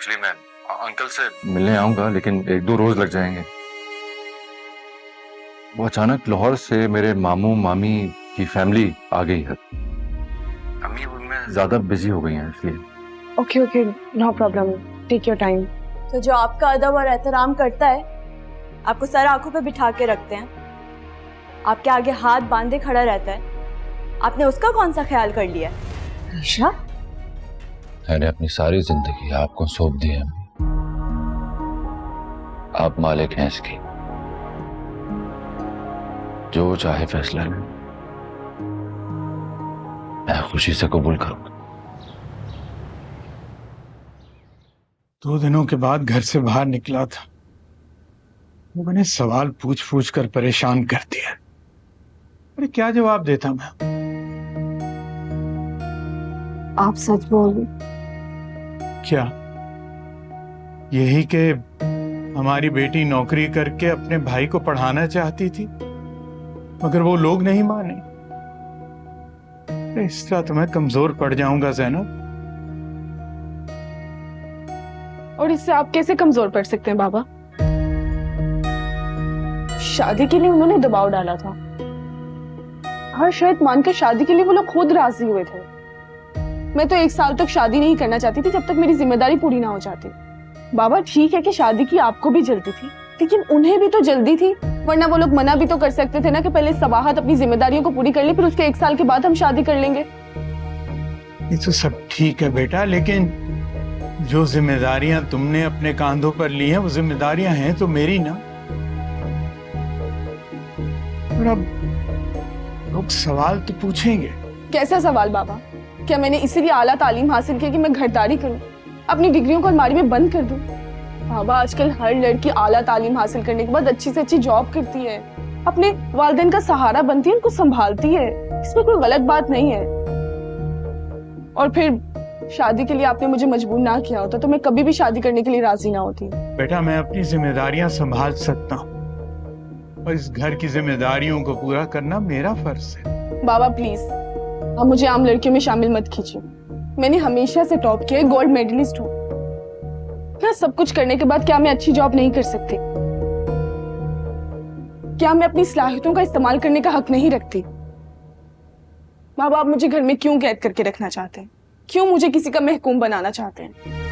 Actually मैं uncle से मिलने आऊंगा, लेकिन 1-2 रोज लग जाएंगे। वो अचानक लाहौर से मेरे मामू मामी की फैमिली आ गई है। अम्मी उनमें ज्यादा बिजी हो गई हैं, इसलिए। Okay okay, no problem, take your time. तो जो आपका अदब और एहतराम करता है, आपको सर आंखों पे बिठा के रखते हैं, आपके आगे हाथ बांधे खड़ा रहता है, आपने उसका कौन सा ख्याल कर लिया? ईशा, मैंने अपनी सारी जिंदगी आपको सौंप दी है। आप मालिक हैं इसकी, जो चाहे फैसला लें, मैं खुशी से कबूल करूंगा। 2 दिनों के बाद घर से बाहर निकला था, वो मैंने सवाल पूछ पूछ कर परेशान कर दिया। अरे क्या जवाब देता मैं? आप सच बोल। क्या यही कि हमारी बेटी नौकरी करके अपने भाई को पढ़ाना चाहती थी, मगर वो लोग नहीं माने? इस तरह तो मैं कमजोर पड़ जाऊंगा ज़ैनब। और इससे आप कैसे कमजोर पड़ सकते हैं बाबा? शादी के लिए उन्होंने दबाव डाला था, हर शर्त मानकर शादी के लिए वो लोग खुद राजी हुए थे। मैं तो 1 साल तक शादी नहीं करना चाहती थी, जब तक मेरी जिम्मेदारी पूरी ना हो जाती। बाबा ठीक है कि शादी की आपको भी जल्दी थी, लेकिन उन्हें भी तो जल्दी थी, वरना वो लोग मना भी तो कर सकते थे ना कि पहले सबाहत अपनी जिम्मेदारियों को पूरी कर ले, फिर उसके 1 साल के बाद हम शादी कर लेंगे। ये तो सब ठीक है बेटा, लेकिन जो जिम्मेदारियां तुमने अपने कांधों पर ली हैं, वो जिम्मेदारियां हैं तो मेरी ना। और अब लोग सवाल तो पूछेंगे। कैसा सवाल बाबा? क्या मैंने इसीलिए आला तालीम हासिल की कि मैं घरदारी करूं, अपनी डिग्रियों को अलमारी में बंद कर दूं? बाबा आजकल हर लड़की आला तालीम हासिल करने के बाद अच्छी से अच्छी जॉब करती है, अपने वालिदैन का सहारा बनती है, उनको संभालती है, इसमें कोई गलत बात नहीं है। और फिर शादी के लिए आपने मुझे मजबूर ना किया होता तो मैं कभी भी शादी करने के लिए राजी ना होती। बेटा मैं अपनी जिम्मेदारियां संभाल सकता हूँ, और इस घर की जिम्मेदारियों को पूरा करना मेरा फर्ज है। बाबा प्लीज, आप मुझे आम लड़कियों में शामिल मत कीजिए। मैंने हमेशा से टॉप किया है, गोल्ड मेडलिस्ट हूँ। क्या सब कुछ करने के बाद क्या मैं अच्छी जॉब नहीं कर सकती? क्या मैं अपनी सलाहियतों का इस्तेमाल करने का हक नहीं रखती? बाबा आप मुझे घर में क्यों कैद करके रखना चाहते हैं? क्यों मुझे किसी का महकूम बनाना चाहते हैं?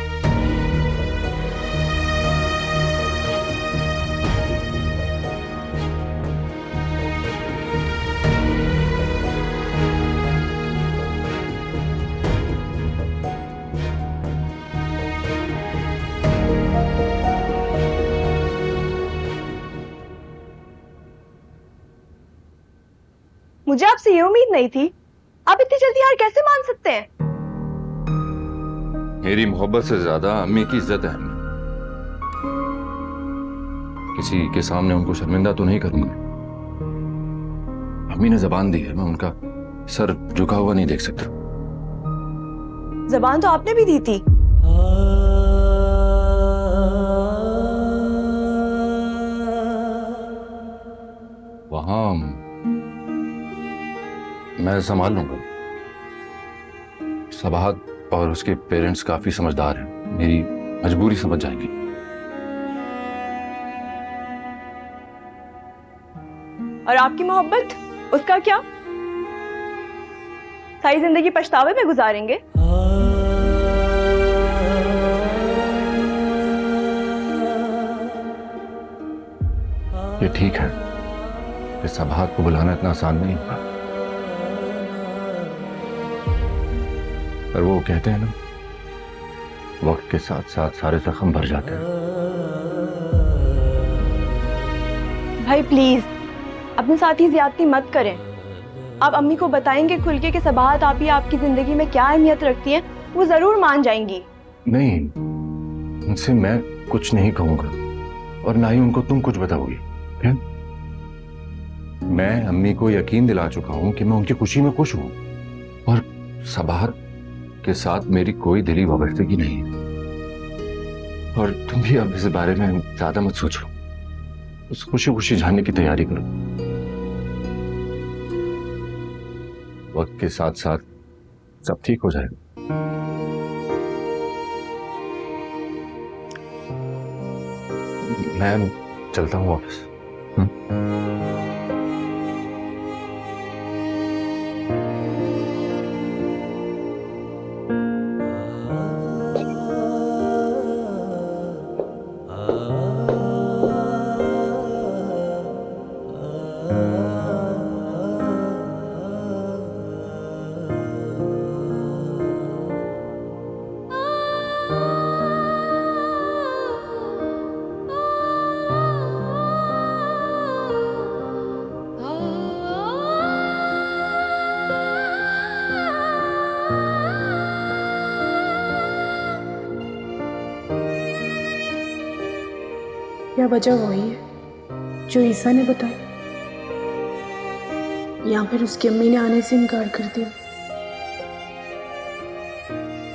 मुझे आपसे ये उम्मीद नहीं थी, आप इतनी जल्दी हार कैसे मान सकते हैं? मेरी मोहब्बत से ज्यादा अम्मी की इज्जत है। किसी के सामने उनको शर्मिंदा तो नहीं करूंगा। अम्मी ने जबान दी है, मैं उनका सर झुका हुआ नहीं देख सकता। जबान तो आपने भी दी थी। वहां मैं संभाल लूंगा। सबाहत और उसके पेरेंट्स काफी समझदार हैं, मेरी मजबूरी समझ जाएंगे। और आपकी मोहब्बत, उसका क्या? सारी जिंदगी पछतावे में गुजारेंगे? ये ठीक है कि सबाहत को बुलाना इतना आसान नहीं होगा, पर वो कहते हैं ना, वक्त के साथ साथ सारे जख्म भर जाते हैं। भाई प्लीज अपने साथ ही ज्यादती मत करें। आप अम्मी को बताएंगे खुल के कि सबाहत आप ही आपकी जिंदगी में क्या अहमियत रखती हैं, वो जरूर मान जाएंगी। नहीं, उनसे मैं कुछ नहीं कहूंगा और ना ही उनको तुम कुछ बताओगी। है? मैं अम्मी को यकीन दिला चुका हूं कि मैं उनकी खुशी में खुश हूं, और सबाहत के साथ मेरी कोई दिली वाबस्तगी नहीं है। और तुम भी अब इस बारे में ज्यादा मत सोचो, उस खुशी खुशी जाने की तैयारी करो। वक्त के साथ साथ सब ठीक हो जाएगा। मैं चलता हूँ वापस। क्या वजह वही है जो ईसा ने बताया, या फिर उसकी अम्मी ने आने से इनकार कर दिया?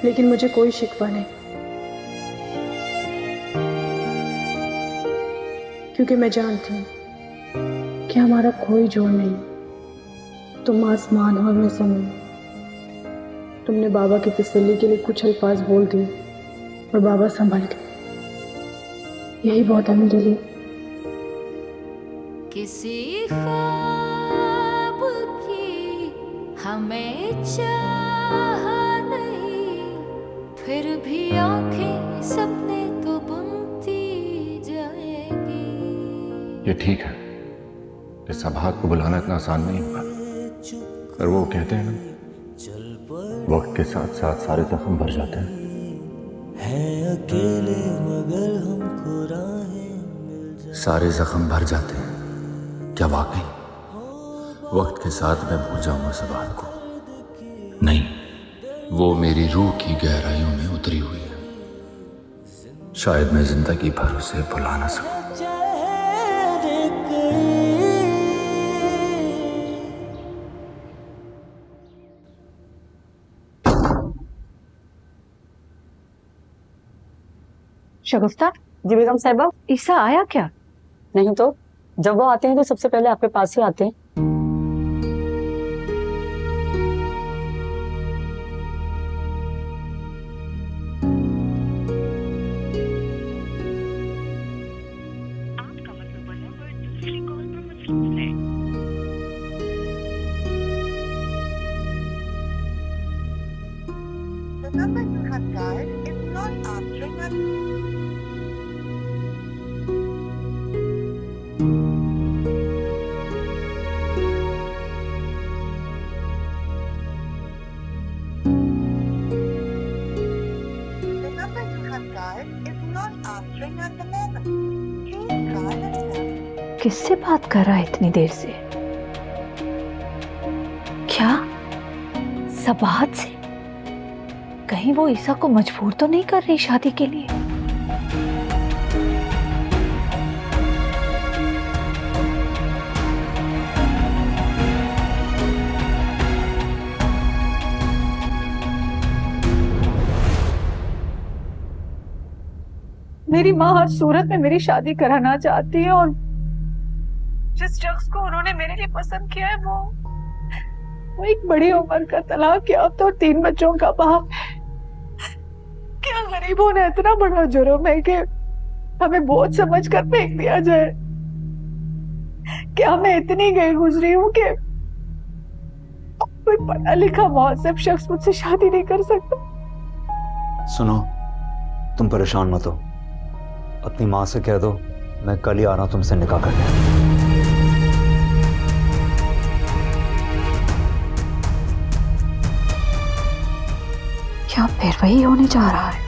लेकिन मुझे कोई शिकवा नहीं, क्योंकि मैं जानती हूँ कि हमारा कोई जोड़ नहीं। तुम आसमान और मैं ज़मीन। तुमने बाबा की तसल्ली के लिए कुछ अल्फाज बोल दिए और बाबा संभल गए। यही बहुत है मेरे लिए। किसी ख्वाब की हमें चाह नहीं, फिर भी आंखें सपने तो बुनती जाएगी। ये ठीक है, इस सबाहत को बुलाना इतना आसान नहीं होगा, पर वो कहते हैं ना, वक्त के साथ साथ सारे जख्म भर जाते हैं। अकेले मगर हमको राहें सारे जख्म भर जाते हैं। क्या वाकई वक्त के साथ मैं भूल जाऊंगा इस बात को? नहीं, वो मेरी रूह की गहराइयों में उतरी हुई है। शायद मैं जिंदगी भर उसे भुला ना सकूं। शगुफ्ता, जी बेगम साहिबा। ईसा आया क्या? नहीं तो जब वो आते हैं तो सबसे पहले आपके पास ही आते हैं। आपका मतलब नंबर दूसरी कॉल पर मसरूफ है। The number you have dialed is not answering us. The number you have dialed is not answering at the moment. Please try again. किससे बात कर रहा है इतनी देर से? क्या सबाहत से? कहीं वो ईसा को मजबूर तो नहीं कर रही शादी के लिए? मेरी माँ हर सूरत में मेरी शादी कराना चाहती है, और जिस शख्स को उन्होंने मेरे लिए पसंद किया है वो एक बड़ी उम्र का तलाक याफ्ता और 3 बच्चों का बाप है। क्या गरीबों ने इतना बड़ा जुर्म है कि हमें बोझ समझ कर फेंक दिया जाए? क्या मैं इतनी गई गुजरी हूँ कि कोई पढ़ा लिखा मुहज़्ज़ब शख्स मुझसे शादी नहीं कर सकता? सुनो, तुम परेशान मत हो। अपनी माँ से कह दो मैं कल ही आ रहा हूं तुमसे निकाह करने। क्या फिर वही होने जा रहा है?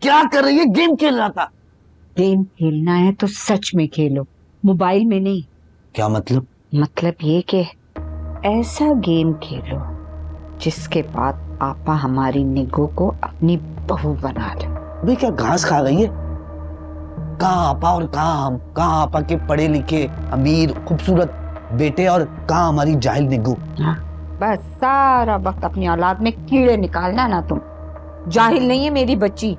क्या कर रही है? गेम खेल रहा था। गेम खेलना है तो सच में खेलो, मोबाइल में नहीं। क्या मतलब? मतलब ये कि ऐसा गेम खेलो जिसके बाद आपा हमारी निगो को अपनी बहू बना ले। अबे क्या घास खा गई है? कहाँ आपा और कहाँ हम? कहाँ आपा के पढ़े लिखे अमीर खूबसूरत बेटे और कहाँ हमारी जाहिल निगो? बस सारा वक्त अपनी औलाद में कीड़े निकालना ना तुम। जाहिल नहीं है मेरी बच्ची,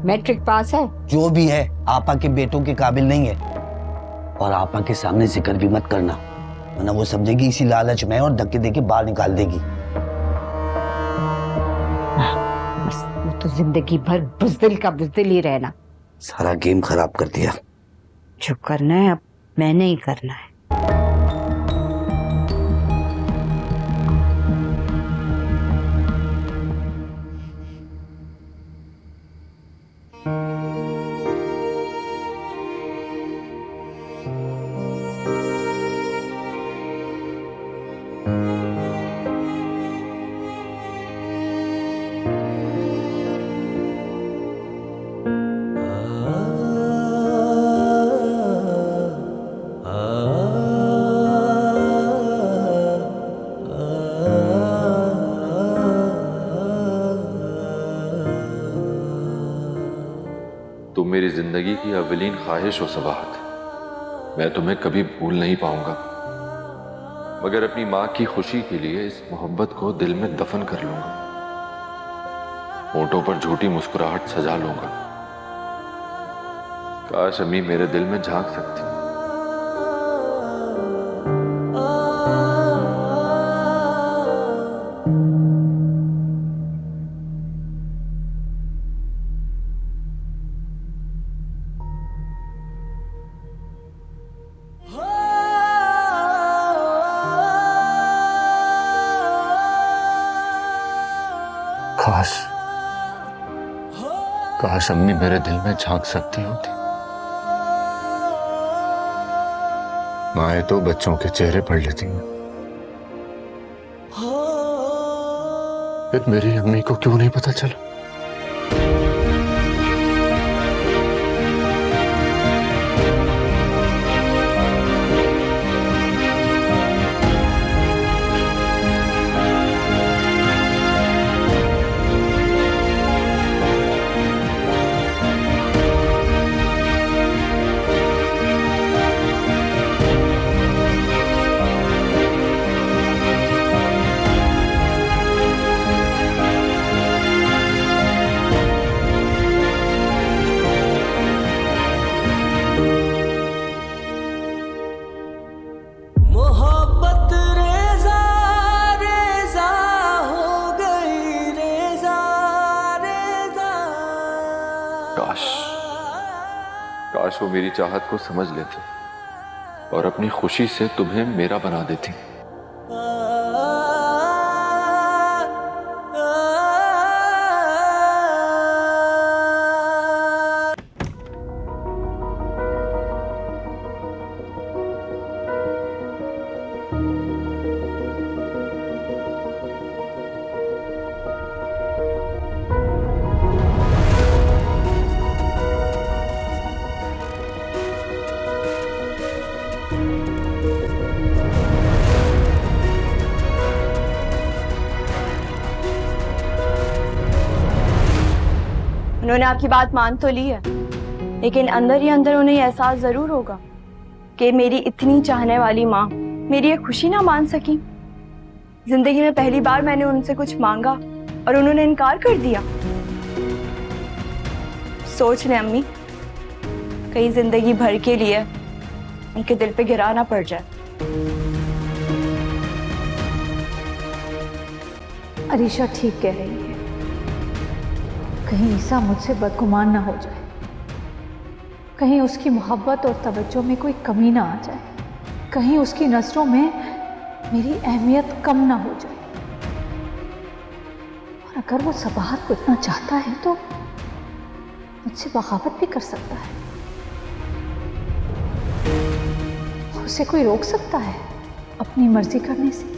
मैट्रिक पास है। जो भी है आपा के बेटों के काबिल नहीं है, और आपा के सामने जिक्र भी मत करना, वरना वो समझेगी इसी लालच में और धक्के देके बाहर निकाल देगी। बस वो तो जिंदगी भर बुज़दिल का बुज़दिल ही रहना। सारा गेम खराब कर दिया। जो करना है अब मैंने ही करना है। तुम मेरी जिंदगी की अवलीन ख्वाहिश हो सबाहत, मैं तुम्हें कभी भूल नहीं पाऊंगा, मगर अपनी माँ की खुशी के लिए इस मोहब्बत को दिल में दफन कर लूंगा, होठों पर झूठी मुस्कुराहट सजा लूंगा। काश अम्मी मेरे दिल में झांक सकती। काश काश अम्मी मेरे दिल में झांक सकती होती। माएं तो बच्चों के चेहरे पढ़ लेती हैं, फिर मेरी अम्मी को क्यों नहीं पता चला? काश वो मेरी चाहत को समझ लेती और अपनी खुशी से तुम्हें मेरा बना देती। उन्होंने आपकी बात मान तो ली है, लेकिन अंदर ही अंदर उन्हें एहसास जरूर होगा कि मेरी इतनी चाहने वाली माँ मेरी ये खुशी ना मान सकी। जिंदगी में पहली बार मैंने उनसे कुछ मांगा और उन्होंने इनकार कर दिया। सोच लें अम्मी, कहीं जिंदगी भर के लिए उनके दिल पे गिरा ना पड़ जाए। अरीशा ठीक कह रही है, कहीं ईसा मुझसे बदगुमान ना हो जाए, कहीं उसकी मोहब्बत और तवज्जो में कोई कमी ना आ जाए, कहीं उसकी नज़रों में मेरी अहमियत कम ना हो जाए। और अगर वो सबाहत को इतना चाहता है तो मुझसे बगावत भी कर सकता है। उसे कोई रोक सकता है अपनी मर्जी करने से?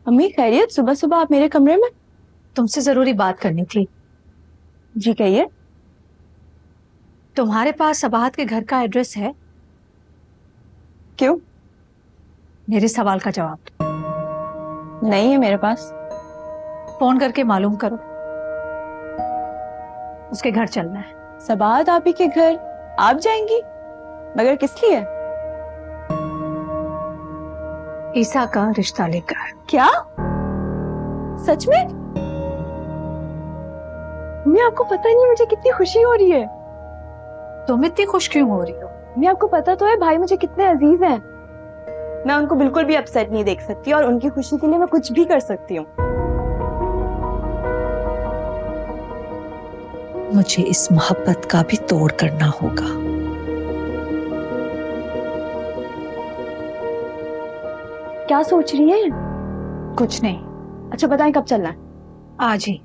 अम्मी खैरियत? सुबह सुबह आप मेरे कमरे में? तुमसे जरूरी बात करनी थी। जी कहिए। तुम्हारे पास सबाहत के घर का एड्रेस है? क्यों? मेरे सवाल का जवाब दो। नहीं है मेरे पास। फोन करके मालूम करो। उसके घर चलना है। सबात आप ही के घर आप जाएंगी? मगर किस लिए? ईसा का रिश्ता लेकर। क्या? सच में? मैं आपको पता नहीं मुझे कितनी खुशी हो रही है। तुम इतनी खुश क्यों हो रही हो? मैं आपको पता तो है भाई मुझे कितने अजीज हैं। मैं उनको बिल्कुल भी अपसेट नहीं देख सकती और उनकी खुशी के लिए मैं कुछ भी कर सकती हूँ। मुझे इस मोहब्बत का भी तोड़ करना होगा। क्या सोच रही हैं? कुछ नहीं। अच्छा बताएं कब चलना है? आज ही।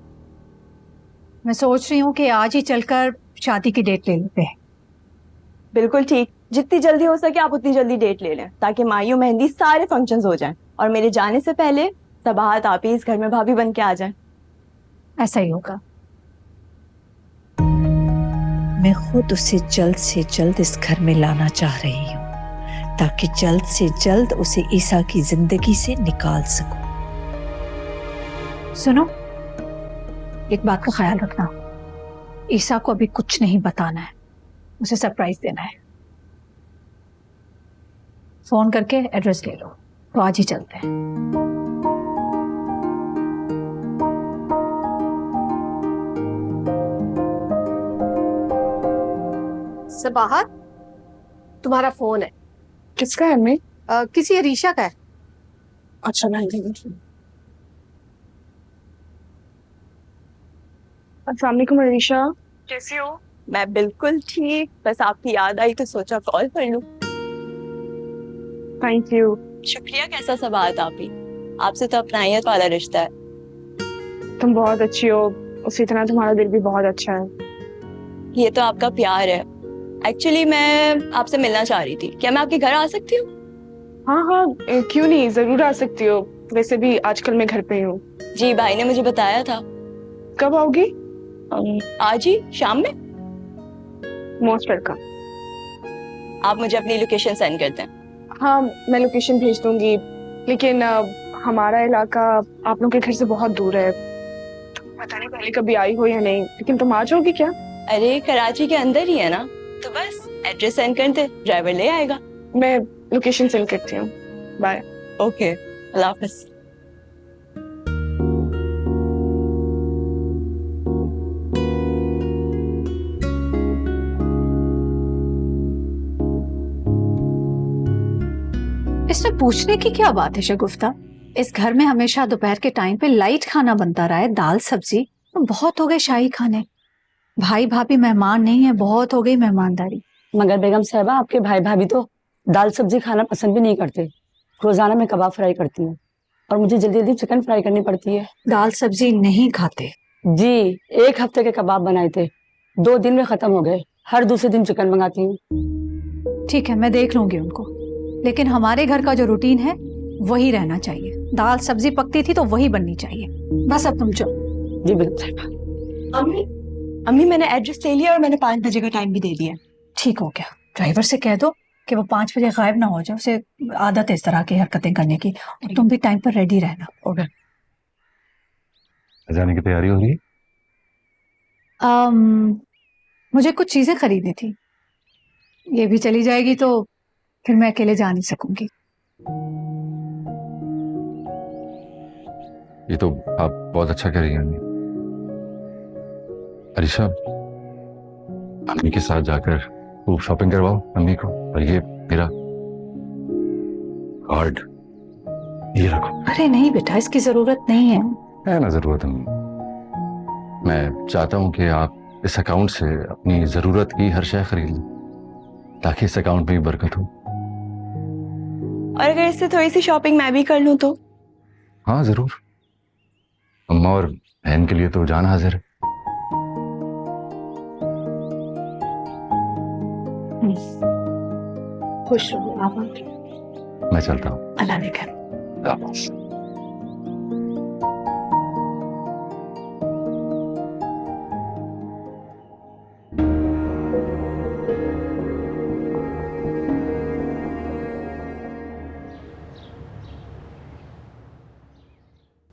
मैं सोच रही हूँ कि आज ही चलकर शादी की डेट ले लेते हैं। बिल्कुल ठीक, जितनी जल्दी हो सके आप उतनी जल्दी डेट ले लें ताकि मायूं मेहंदी सारे फंक्शंस हो जाएं और मेरे जाने से पहले सबाहत आप ही इस घर में भाभी बन के आ जाएं। ऐसा ही होगा। मैं खुद उसे जल्द से जल्द इस घर में लाना चाह रही हूँ ताकि जल्द से जल्द उसे ईसा की जिंदगी से निकाल सकूं। सुनो, एक बात का ख्याल रखना, ईसा को अभी कुछ नहीं बताना है, उसे सरप्राइज देना है। फोन करके एड्रेस ले लो, तो आज ही चलते हैं। सबाहत, तुम्हारा फोन है। किसका है अम्मी? किसी अरीशा का है। अच्छा मैं अस्सलाम वालेकुम अरीशा, कैसी हो? मैं बिल्कुल ठीक, बस आपकी याद आई तो सोचा कॉल कर लूं। Thank you. शुक्रिया। कैसा सबाहत आप ही? आपसे तो अपनाइयत वाला रिश्ता है। तुम बहुत अच्छी हो, उसी तरह तुम्हारा दिल भी बहुत अच्छा है। ये तो आपका प्यार है। एक्चुअली मैं आपसे मिलना चाह रही थी, क्या मैं आपके घर आ सकती हूँ? हाँ हाँ, क्यों नहीं, जरूर आ सकती हो। वैसे भी आजकल मैं घर पे ही हूँ। जी भाई ने मुझे बताया था। कब आओगी? आज ही शाम में। Most welcome. आप मुझे अपनी लोकेशन सेंड कर दें। हाँ मैं लोकेशन भेज दूंगी, लेकिन हमारा इलाका आप लोगों के घर से बहुत दूर है। पता नहीं पहले कभी आई हो या नहीं, लेकिन तुम आ जाओगी क्या? अरे कराची के अंदर ही है ना, तो बस एड्रेस सेंड कर दे, ड्राइवर ले आएगा। मैं लोकेशन सेंड करती हूँ। बाय। ओके, अल्लाह हाफिज। इसमें पूछने की क्या बात है शगुफ्ता? इस घर में हमेशा दोपहर के टाइम पे लाइट खाना बनता रहा है, दाल सब्जी। तो बहुत हो गए शाही खाने। भाई भाभी मेहमान नहीं है, बहुत हो गई मेहमानदारी। मगर बेगम साहबा आपके भाई भाभी तो दाल सब्जी खाना पसंद भी नहीं करते। रोजाना मैं कबाब फ्राई करती हूँ और मुझे जल्दी जल्दी चिकन फ्राई करनी पड़ती है। दाल सब्जी नहीं खाते? जी, 1 हफ्ते के कबाब बनाए थे, 2 दिन में खत्म हो गए। हर दूसरे दिन चिकन मंगाती हूँ। ठीक है, मैं देख लूंगी उनको, लेकिन हमारे घर का जो रूटीन है वही रहना चाहिए। दाल सब्जी पकती थी तो वही बननी चाहिए। बस अब तुम जाओ। जी बेगम साहबा। अम्मी मैंने एड्रेस ले लिया और मैंने 5 बजे का टाइम भी दे दिया। ठीक हो गया। ड्राइवर से कह दो कि वो 5 बजे गायब ना हो जाए, उसे आदत है इस तरह की हरकतें करने की। और तुम भी टाइम पर रेडी रहना। ओके। जाने की तैयारी हो रही है? मुझे कुछ चीजें खरीदनी थी, ये भी चली जाएगी तो फिर मैं अकेले जा नहीं सकूंगी। ये तो आप बहुत अच्छा कर रही हैं अम्मी। अरीशा, अम्मी के साथ जाकर खूब शॉपिंग करवाओ अम्मी को। और ये मेरा कार्ड ये रखो। अरे नहीं बेटा, इसकी जरूरत नहीं है ना जरूरत अम्मी। मैं चाहता हूं कि आप इस अकाउंट से अपनी जरूरत की हर शय खरीद लें, ताकि इस अकाउंट में भी बरकत हो। और अगर इससे थोड़ी सी शॉपिंग मैं भी कर लूं तो? हाँ जरूर, अम्मा और बहन के लिए तो जान हाजिर है। खुश रहो आप। मैं चलता हूँ। अल्लाह ने कर।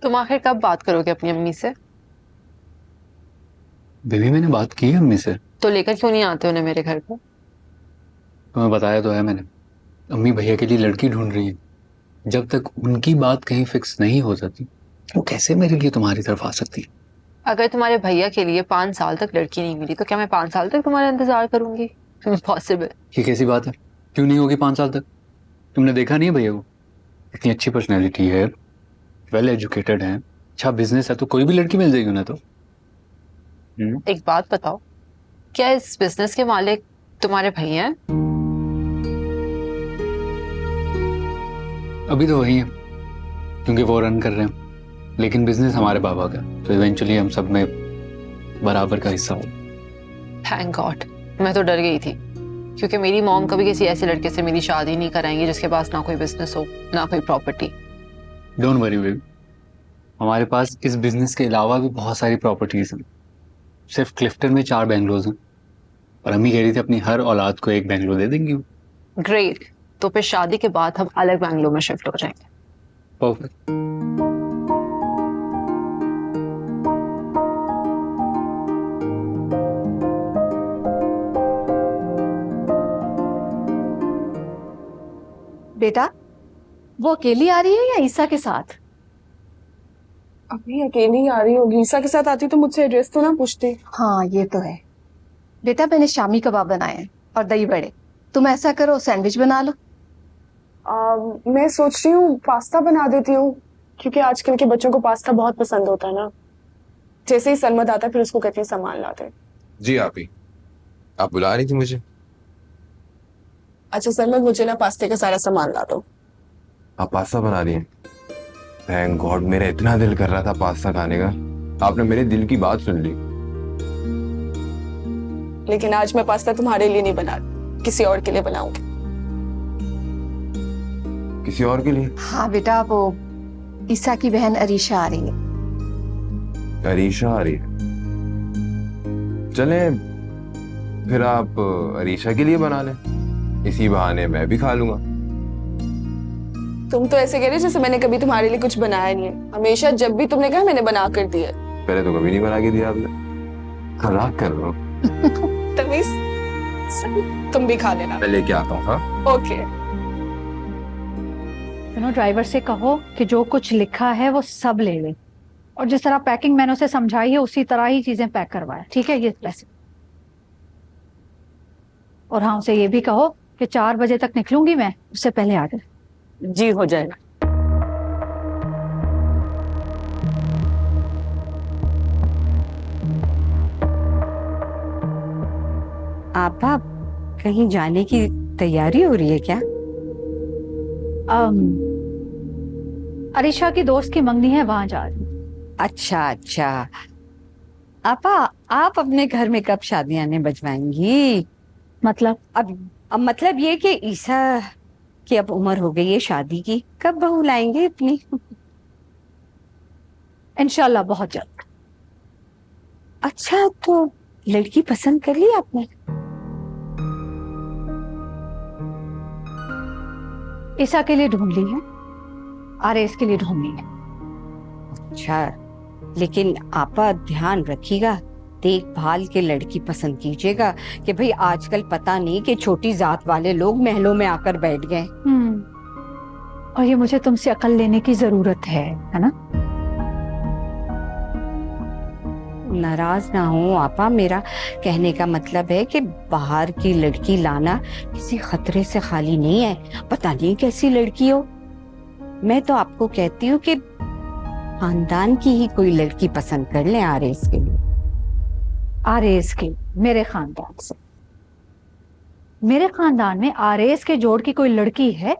तुम आखिर कब बात करोगे अपनी अम्मी से? बेबी मैंने बात की है अम्मी से। तो लेकर क्यों नहीं आते उन्हें मेरे घर पर? तुम्हें बताया तो है मैंने, अम्मी भैया के लिए लड़की ढूंढ रही है। जब तक उनकी बात कहीं फिक्स नहीं हो जाती वो कैसे मेरे लिए तुम्हारी तरफ आ सकती है? अगर तुम्हारे भैया के लिए 5 साल तक लड़की नहीं मिली तो क्या मैं 5 साल तक तुम्हारा इंतजार करूंगी? इम्पॉसिबल। ये कैसी बात है? क्यों नहीं होगी 5 साल तक? तुमने देखा नहीं है भैया को? इतनी अच्छी पर्सनैलिटी है, वेल एजुकेटेड है, अच्छा बिजनेस है, तो कोई भी लड़की मिल जाएगी उन्हें तो। एक बात बताओ, क्या इस बिजनेस के मालिक तुम्हारे भैया हैं? अभी तो वही है क्योंकि वो रन कर रहे हैं, लेकिन बिजनेस हमारे बाबा का, तो इवेंचुअली हम सब में बराबर का हिस्सा हो। Thank God. मैं तो डर गई थी क्योंकि मेरी मॉम कभी किसी ऐसे लड़के से मेरी शादी नहीं कराएंगी जिसके पास ना कोई बिजनेस हो ना कोई प्रॉपर्टी। डोंट वरी बेबी, हमारे पास इस बिजनेस के अलावा भी बहुत सारी प्रॉपर्टीज हैं। सिर्फ क्लिफ्टन में 4 बेंगलोज हैं और अम्मी कह रही थी अपनी हर औलाद को एक बेंगलो दे देंगी। ग्रेट। तो फिर शादी के बाद हम अलग बेंगलोर में शिफ्ट हो जाएंगे। परफेक्ट। बेटा, वो अकेली आ रही है या ईसा के साथ? अभी अकेली आ रही होगी। ईसा के साथ आती तो मुझसे एड्रेस तो ना पूछती। हाँ ये तो है। बेटा मैंने शामी कबाब बनाए हैं और दही बड़े, तुम ऐसा करो सैंडविच बना लो। मैं सोच रही हूँ पास्ता बना देती हूँ, क्योंकि आजकल के बच्चों को पास्ता बहुत पसंद होता है ना। जैसे ही सलमत आता है फिर उसको कहती है सामान लाते। जी आप बुला रही थी मुझे? अच्छा सलमत, मुझे ना पास्ते का सारा सामान ला दो। आप पास्ता बना रही हैं? थैंक गॉड, मेरा इतना दिल कर रहा था पास्ता खाने का, आपने मेरे दिल की बात सुन ली। लेकिन आज मैं पास्ता तुम्हारे लिए नहीं बना रही, किसी और के लिए बनाऊंगी। किसी और के लिए? हाँ बेटा, वो ईसा की बहन अरीशा आ रही है। अरीशा आ रही है? चले फिर आप अरीशा के लिए बना लें, इसी बहाने मैं भी खा लूंगा। तुम तो ऐसे कह रहे हो जैसे मैंने कभी तुम्हारे लिए कुछ बनाया नहीं है। हमेशा जब भी तुमने कहा मैंने बना कर दिया। पहले तो कभी नहीं बना के दिया आपने, मजाक कर रहे हो। तमीज, तुम भी खा लेना। मैं लेके आता हूँ। हाँ ओके। सुनो, ड्राइवर से कहो कि जो कुछ लिखा है वो सब ले ले, और जिस तरह पैकिंग मैंने उसे समझाई है उसी तरह ही चीजें पैक करवाए, ठीक है? ये पैसे। और हाँ, उसे ये भी कहो कि 4 बजे तक निकलूंगी मैं, उससे पहले आ जाए। जी हो जाएगा। आपा कहीं जाने की तैयारी हो रही है क्या? अरीशा की दोस्त की मंगनी है, वहां जा रही। अच्छा अच्छा। आपा आप अपने घर में कब शादियां ने बजवाएंगी? मतलब? अब मतलब ये कि ईसा की अब उम्र हो गई है शादी की, कब बहू लाएंगे अपनी? इंशाल्लाह बहुत जल्द। अच्छा, तो लड़की पसंद कर ली आपने? ईसा के लिए ढूंढ ली है, आरएस के लिए ढूंढनी है। अच्छा, लेकिन आपा ध्यान रखिएगा, देखभाल के लड़की पसंद कीजिएगा कि भाई आजकल पता नहीं कि छोटी जात वाले लोग महलों में आकर बैठ गए। और ये मुझे तुमसे अकल लेने की जरूरत है ना? नाराज ना हो आपा, मेरा कहने का मतलब है कि बाहर की लड़की लाना किसी खतरे से खाली नहीं है। पता नहीं कैसी लड़की हो, मैं तो आपको कहती हूँ कि खानदान की ही कोई लड़की पसंद कर लें आरएस के लिए। आरएस के? मेरे खानदान से? मेरे खानदान में आरएस के जोड़ की कोई लड़की है?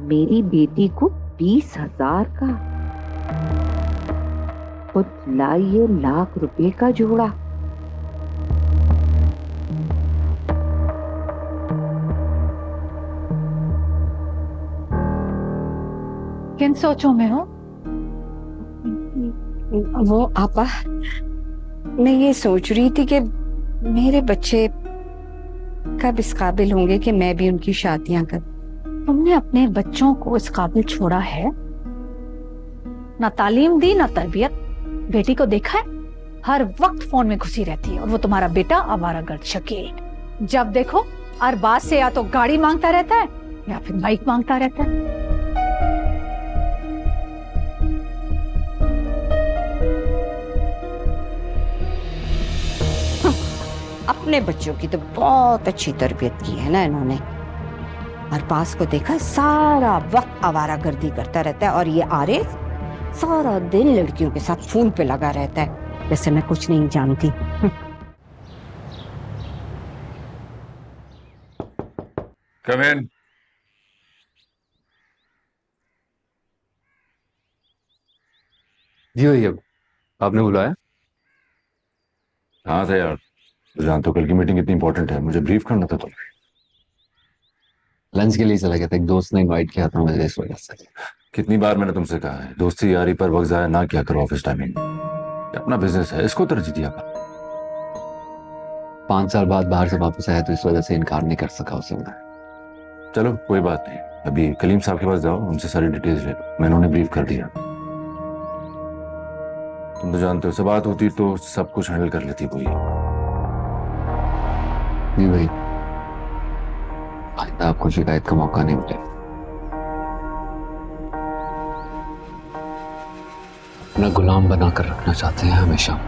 मेरी बेटी को 20,000 का और लाइए लाख रुपए का जोड़ा। किन सोचों में हो? वो आपा, मैं ये सोच रही थी कि मेरे बच्चे कब इस काबिल होंगे कि मैं भी उनकी शादियां करूं? तुमने अपने बच्चों को इस काबिल छोड़ा है? ना तालीम दी ना तरबियत। बेटी को देखा है, हर वक्त फोन में घुसी रहती है, और वो तुम्हारा बेटा आवारागर्द शकील। जब देखो अरबाज से या तो गाड़ी मांगता रहता है या फिर बाइक मांगता रहता है। अपने बच्चों की तो बहुत अच्छी तरबियत की है ना इन्होंने। अरबाज को देखा सारा वक्त आवारागर्दी करता रहता है, और ये आरिफ सारा दिन लड़कियों के साथ फोन पे लगा रहता है, जैसे मैं कुछ नहीं जानती। कम इन। जी भैया, आपने बुलाया? हाँ था यार, जानते हो कल की मीटिंग कितनी इंपॉर्टेंट है, मुझे ब्रीफ करना था तुम्हें। लंच के लिए चला गया था, एक दोस्त ने इनवाइट किया था मुझे, इस वजह से। कितनी बार मैंने तुमसे कहा है, दोस्ती यारी पर वक्त जाया ना किया करो ऑफिस टाइमिंग। अपना बिजनेस है, इसको तरजीह दिया कर। 5 साल बाद बाहर से वापस आया तो इस वजह से इनकार नहीं कर सका उसे मैं। चलो कोई बात नहीं, अभी कलीम साहब के पास जाओ, उनसे सारी डिटेल्स ले लो, मैंने उन्हें ब्रीफ कर दिया। तुम तो जानते हो, सब बात होती तो सब कुछ हैंडल कर लेती वही। जी भाई, आइंदा आपको शिकायत का मौका नहीं मिलेगा। अपना गुलाम बनाकर रखना चाहते हैं हमेशा।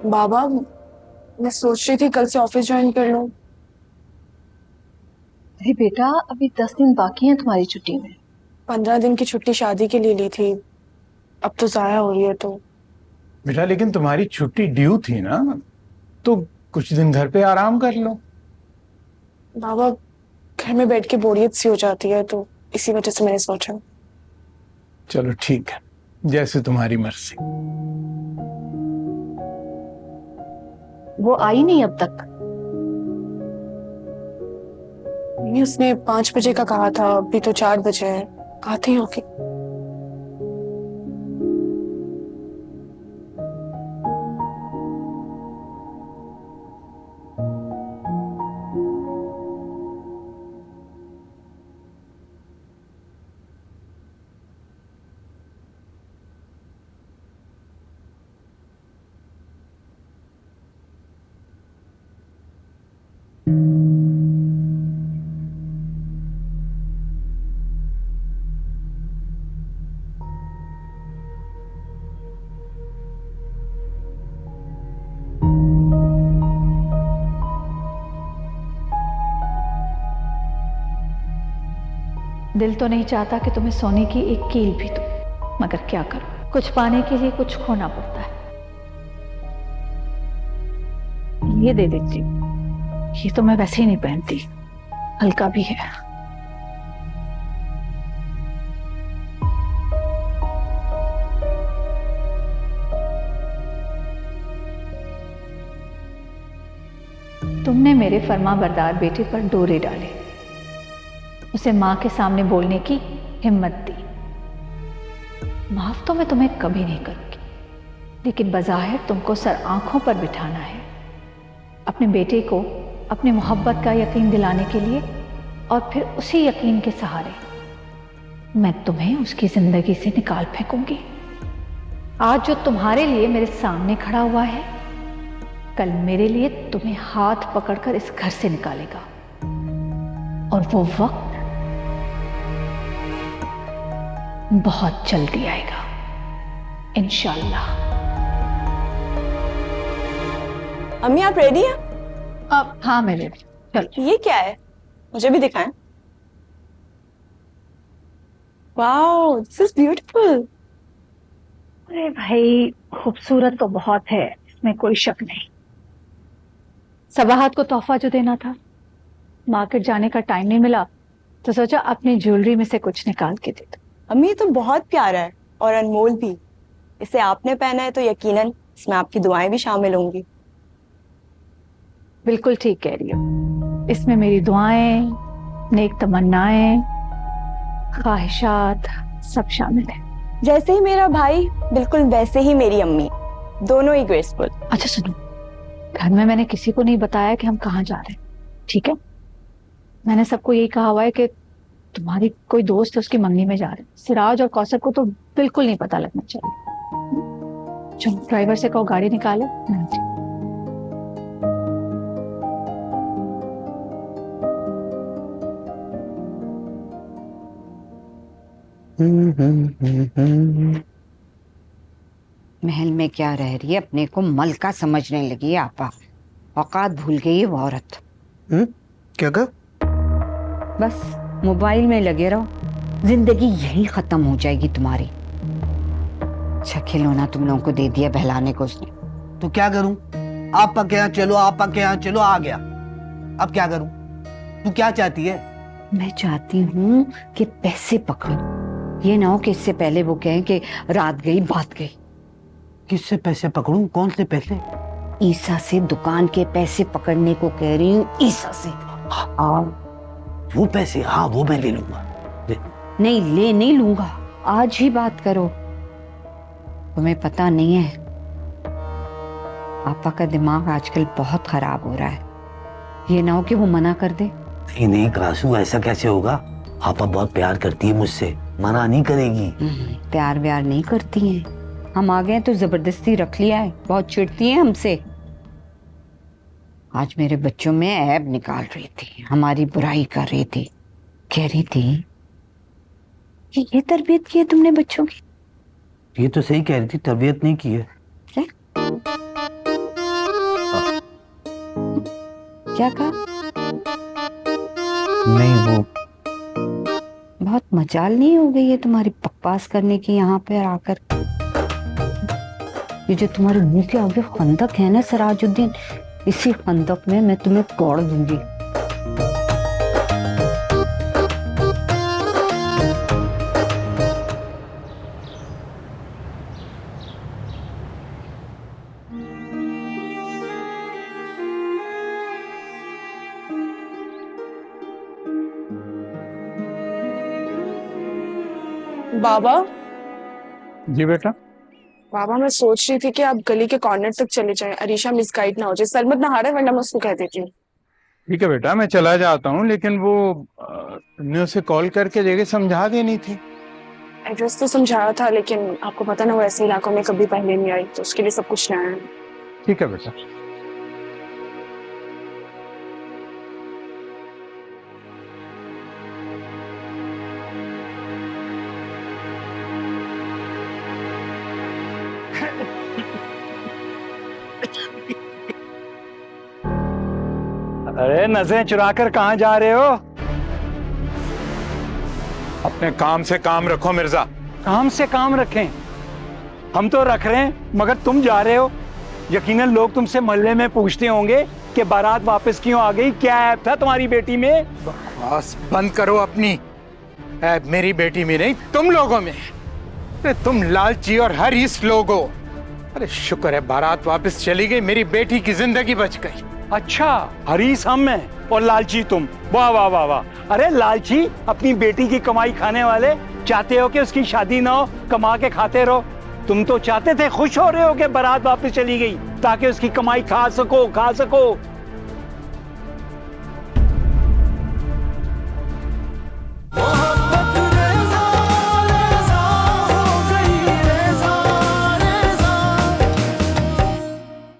बाबा, मैं सोच रही थी कल से ऑफिस ज्वाइन कर लूं। अरे बेटा, अभी 10 दिन बाकी हैं तुम्हारी छुट्टी में। 15 दिन की छुट्टी शादी के लिए ली थी, अब तो जाया हो रही है। तो बेटा, लेकिन तुम्हारी छुट्टी ड्यू थी ना, तो कुछ दिन घर पे आराम कर लो। बाबा, घर में बैठ के बोरियत सी हो जाती है, तो इसी वजह से मैंने सोचा। चलो ठीक है, जैसे तुम्हारी मर्जी। वो आई नहीं अब तक? नहीं, उसने 5 बजे का कहा था, अभी तो 4 बजे है, आते ही होगी। दिल तो नहीं चाहता कि तुम्हें सोने की एक कील भी दूं, मगर क्या करूं, कुछ पाने के लिए कुछ खोना पड़ता है। ये दे देती हूं, ये तो मैं वैसे ही नहीं पहनती, हल्का भी है। तुमने मेरे फर्माबरदार बेटे पर डोरे डाले, उसे मां के सामने बोलने की हिम्मत दी। माफ तो मैं तुम्हें कभी नहीं करूंगी, लेकिन बज़ाहिर तुमको सर आंखों पर बिठाना है अपने बेटे को अपनी मोहब्बत का यकीन दिलाने के लिए, और फिर उसी यकीन के सहारे मैं तुम्हें उसकी जिंदगी से निकाल फेंकूंगी। आज जो तुम्हारे लिए मेरे सामने खड़ा हुआ है, कल मेरे लिए तुम्हें हाथ पकड़कर इस घर से निकालेगा, और वो वक्त बहुत जल्दी आएगा इंशाल्लाह। अम्मी आप रेडी हैं? अब हाँ मैं रेडी। चलो। ये क्या है, मुझे भी दिखाएं। Wow, this is beautiful. अरे भाई खूबसूरत तो बहुत है, इसमें कोई शक नहीं। सबाहत को तोहफा जो देना था, मार्केट जाने का टाइम नहीं मिला, तो सोचा अपनी ज्वेलरी में से कुछ निकाल के दे दो। अम्मी ये तो बहुत प्यारा है और अनमोल भी। इसे आपने पहना है तो यकीनन इसमें आपकी दुआएं भी शामिल होंगी। बिल्कुल ठीक कह रही हो, इसमें मेरी दुआएं, नेक तमन्नाएं, ख्वाहिशात सब शामिल है। जैसे ही मेरा भाई, बिल्कुल वैसे ही मेरी अम्मी, दोनों ही ग्रेसफुल। अच्छा सुनो, घर में मैंने किसी को नहीं बताया कि हम कहाँ जा रहे हैं, ठीक है? मैंने सबको यही कहा हुआ है कि तुम्हारी कोई दोस्त है, उसकी मंगनी में जा रहे हैं। सिराज और कौसर को तो बिल्कुल नहीं पता लगना चाहिए। चलो ड्राइवर से कहो गाड़ी निकाले। महल में क्या रह रही है, अपने को मलका समझने लगी है आपा। औकात भूल गई है वो औरत। क्या कर? बस मोबाइल में लगे रहो, जिंदगी यही खत्म हो जाएगी तुम्हारी। अच्छा खिलौना तुम लोगों को दे दिया बहलाने को उसने। तो क्या करूं? आपा के यहाँ चलो, आपा के यहाँ चलो, आ गया। अब क्या करूं? तू क्या चाहती है? मैं चाहती हूँ कि पैसे पकड़ो, ये ना हो कि इससे पहले वो कहें कि रात गई बात गई। किससे पैसे पकड़ूं? कौन से पैसे? ईसा से दुकान के पैसे पकड़ने को कह रही हूँ, ईसा से। हाँ वो पैसे, हाँ वो मैं ले लूंगा। नहीं ले नहीं लूंगा, आज ही बात करो। तुम्हें पता नहीं है, आपा का दिमाग आजकल बहुत खराब हो रहा है। ये ना हो कि वो मना कर दे। नहीं नहीं कासू, ऐसा कैसे होगा? आपा बहुत प्यार करती है मुझसे, मना नहीं करेगी। प्यार व्यार नहीं करती हैं, हम आ गए तो जबरदस्ती रख लिया है। बहुत चिढ़ती हैं हमसे। आज मेरे बच्चों में ऐब निकाल रही थी, हमारी बुराई कर रही थी। कह रही थी ये तरबियत की है तुमने बच्चों की? ये तो सही कह रही थी, तरबियत नहीं की है। क्या कहा? नहीं वो बहुत मजाल नहीं हो गई है तुम्हारी बकवास करने की यहाँ पे आकर। ये जो तुम्हारे मुंह के आगे खंदक है ना सराजुद्दीन, इसी खंदक में मैं तुम्हें तोड़ दूंगी। बाबा। जी बेटा। बाबा मैं सोच रही थी कि आप गली के कॉर्नर तक चले जाएं, अरीशा मिसगाइड ना हो जाए। सरमत नहा रहा है, वरना मैं उसको कह देती हूँ। ठीक है बेटा, मैं चला जाता हूँ, लेकिन वो तुमने उसे कॉल करके जगह समझा देनी थी। एड्रेस तो समझाया था, लेकिन आपको पता ना वो ऐसे इलाकों में कभी पहले नहीं आई, तो उसके लिए सब कुछ नया है। ठीक है बेटा। अरे नजरें चुराकर कहाँ जा रहे हो? अपने काम से काम रखो मिर्जा। काम से काम रखें? हम तो रख रहे हैं, मगर तुम जा रहे हो। यकीनन लोग तुमसे मोहल्ले में पूछते होंगे कि बारात वापस क्यों आ गई, क्या ऐब था तुम्हारी बेटी में? बकवास बंद करो अपनी। ऐब मेरी बेटी में नहीं, तुम लोगों में। अरे तुम लालची और हरीस लोग हो। अरे शुक्र है बारात वापस चली गई, मेरी बेटी की जिंदगी बच गई। अच्छा, हरीस हम हैं और लालची तुम। वाह वाह वाह वाह। अरे लालची, अपनी बेटी की कमाई खाने वाले, चाहते हो कि उसकी शादी ना हो, कमा के खाते रहो। तुम तो चाहते थे, खुश हो रहे हो कि बारात वापस चली गई ताकि उसकी कमाई खा सको